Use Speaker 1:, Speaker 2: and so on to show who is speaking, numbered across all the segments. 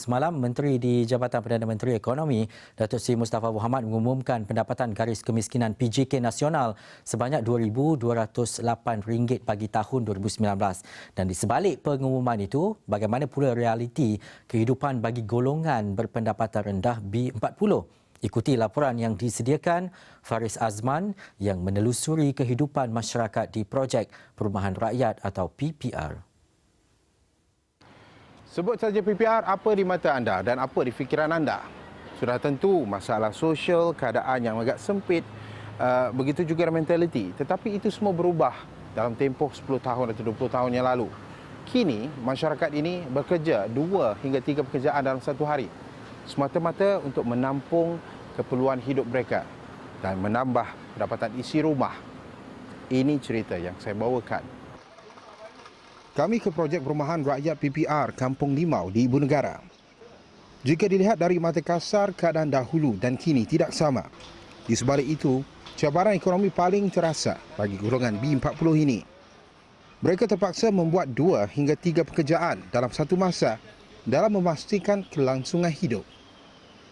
Speaker 1: semalam, Menteri di Jabatan Perdana Menteri Ekonomi, Datuk Seri Mustafa Mohamed mengumumkan pendapatan garis kemiskinan PJK nasional sebanyak RM2,208 bagi tahun 2019. Dan di sebalik pengumuman itu, bagaimana pula realiti kehidupan bagi golongan berpendapatan rendah B40? Ikuti laporan yang disediakan Faris Azman yang menelusuri kehidupan masyarakat di Projek Perumahan Rakyat atau PPR.
Speaker 2: Sebut saja PPR, apa di mata anda dan apa di fikiran anda? Sudah tentu masalah sosial, keadaan yang agak sempit, begitu juga mentaliti. Tetapi itu semua berubah dalam tempoh 10 tahun atau 20 tahun yang lalu. Kini, masyarakat ini bekerja 2 hingga 3 pekerjaan dalam satu hari. Semata-mata untuk menampung keperluan hidup mereka dan menambah pendapatan isi rumah. Ini cerita yang saya bawakan. Kami ke Projek Perumahan Rakyat PPR Kampung Limau di Ibu Negara. Jika dilihat dari mata kasar, keadaan dahulu dan kini tidak sama. Di sebalik itu, cabaran ekonomi paling terasa bagi golongan B40 ini. Mereka terpaksa membuat 2 hingga 3 pekerjaan dalam satu masa dalam memastikan kelangsungan hidup.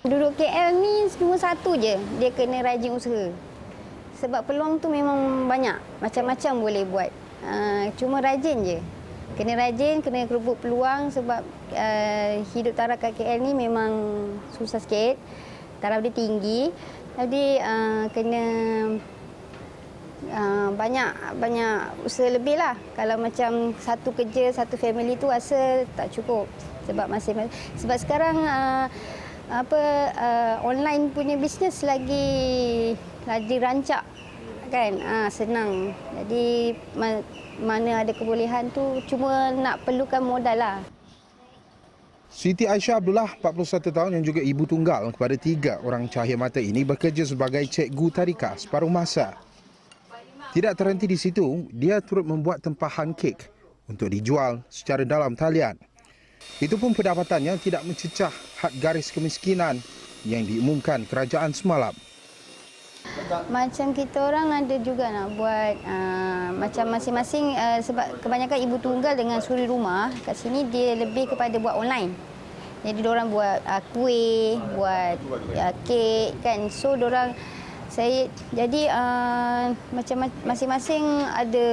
Speaker 3: Duduk KL ni cuma satu je, dia kena rajin usaha. Sebab peluang tu memang banyak, macam-macam boleh buat. Cuma rajin je. Kena rajin, kena kerebut peluang sebab hidup taraf kat KL ni memang susah sikit. Taraf dia tinggi. Jadi kena banyak usaha lebih lah. Kalau macam satu kerja, satu family tu rasa tak cukup. Sebab sekarang online punya bisnes lagi rancak kan, senang. Jadi mana ada kebolehan tu, cuma nak perlukan modal lah.
Speaker 2: Siti Aisyah Abdullah, 41 tahun yang juga ibu tunggal kepada 3 orang cahaya mata ini bekerja sebagai cikgu tadika separuh masa. Tidak terhenti di situ, dia turut membuat tempahan kek untuk dijual secara dalam talian. Itu pun pendapatannya tidak mencecah had garis kemiskinan yang diumumkan kerajaan semalam.
Speaker 3: Macam kita orang ada juga nak buat macam masing-masing sebab kebanyakan ibu tunggal dengan suri rumah kat sini dia lebih kepada buat online. Jadi diorang buat kuih, buat kek kan. So jadi macam masing-masing ada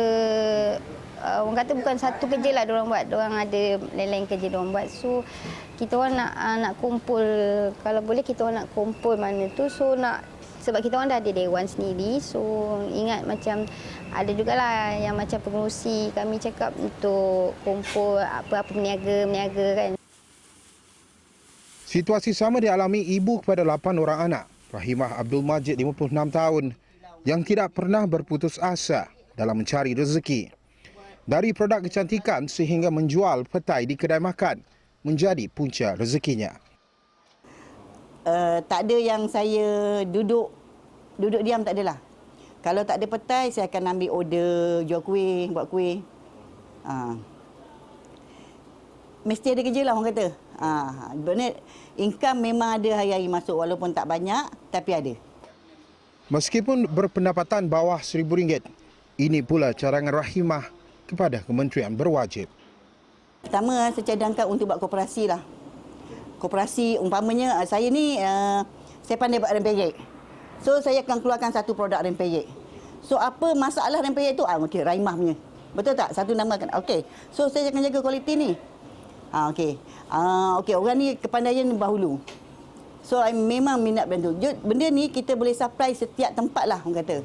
Speaker 3: orang kata bukan satu kerja lah diorang buat. Diorang ada lain-lain kerja diorang buat. So kita orang nak kumpul, kalau boleh kita orang nak kumpul mana tu. So sebab kita orang dah ada dewan sendiri, so ingat macam ada jugalah yang macam pengerusi kami cakap untuk kumpul apa-apa meniaga kan.
Speaker 2: Situasi sama dialami ibu kepada 8 orang anak, Rahimah Abdul Majid 56 tahun, yang tidak pernah berputus asa dalam mencari rezeki. Dari produk kecantikan sehingga menjual petai di kedai makan menjadi punca rezekinya.
Speaker 4: Tak ada yang saya duduk diam, tak adalah. Kalau tak ada petai, saya akan ambil order jual kuih, buat kuih. Mesti ada kerja lah orang kata. Income memang ada hari-hari masuk walaupun tak banyak, tapi ada.
Speaker 2: Meskipun berpendapatan bawah RM1,000, ini pula cadangan Rahimah kepada kementerian berwajib.
Speaker 4: Pertama, saya cadangkan untuk buat koperasi lah. Koperasi, umpamanya saya ni, saya pandai buat rempeyek. So, saya akan keluarkan satu produk rempeyek. So, apa masalah rempeyek tu? Okey, Rahimah punya. Betul tak? Satu nama kan. Okey. So, saya akan jaga kualiti ni. Okey. Okey, orang ni kepandaian bahulu. So, memang minat benda tu. Benda ni kita boleh supply setiap tempat lah, orang kata.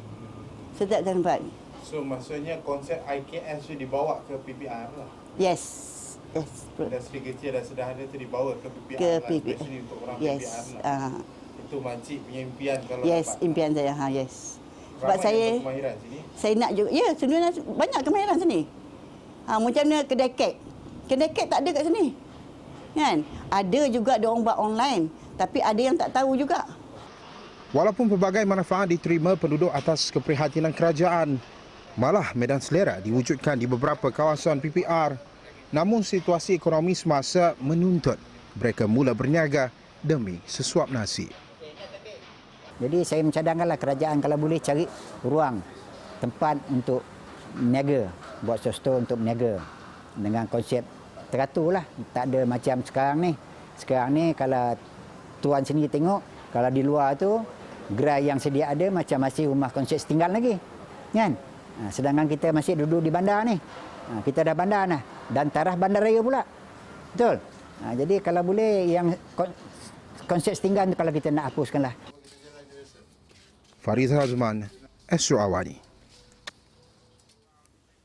Speaker 4: Setiap tempat.
Speaker 2: So, maksudnya konsep IKS tu dibawa ke PPR lah?
Speaker 4: Yes.
Speaker 2: Industri kecil dan sederhana itu dibawa ke PPR
Speaker 4: ke
Speaker 2: lah,
Speaker 4: PPR.
Speaker 2: especially untuk orang
Speaker 4: Yes.
Speaker 2: PPR lah. Itu makcik punya impian kalau
Speaker 4: Yes,
Speaker 2: dapat.
Speaker 4: impian saya. Yes. Sebab
Speaker 2: Ramai
Speaker 4: saya
Speaker 2: yang berkemahiran sini?
Speaker 4: Saya nak juga. Ya, sebenarnya banyak kemahiran sini. Macam mana kedai kek. Kedai kek tak ada kat sini. Kan? Ada juga dia orang buat online, tapi ada yang tak tahu juga.
Speaker 2: Walaupun pelbagai manfaat diterima penduduk atas keprihatinan kerajaan, malah medan selera diwujudkan di beberapa kawasan PPR. Namun situasi ekonomi semasa menuntut mereka mula berniaga demi sesuap nasi.
Speaker 5: Jadi saya mencadangkanlah kerajaan kalau boleh cari ruang tempat untuk berniaga, buat store untuk berniaga dengan konsep teratur lah. Tak ada macam sekarang ni Sekarang ni kalau tuan sendiri tengok, kalau di luar tu gerai yang sedia ada macam masih rumah konsep tinggal lagi. Kan? Sedangkan kita masih duduk di bandar ni. Kita dah bandar dah dan taraf bandaraya pula. Betul? Jadi kalau boleh yang konsep tinggal tu kalau kita nak hapuskanlah.
Speaker 2: Farizah Azman, Astro Awani.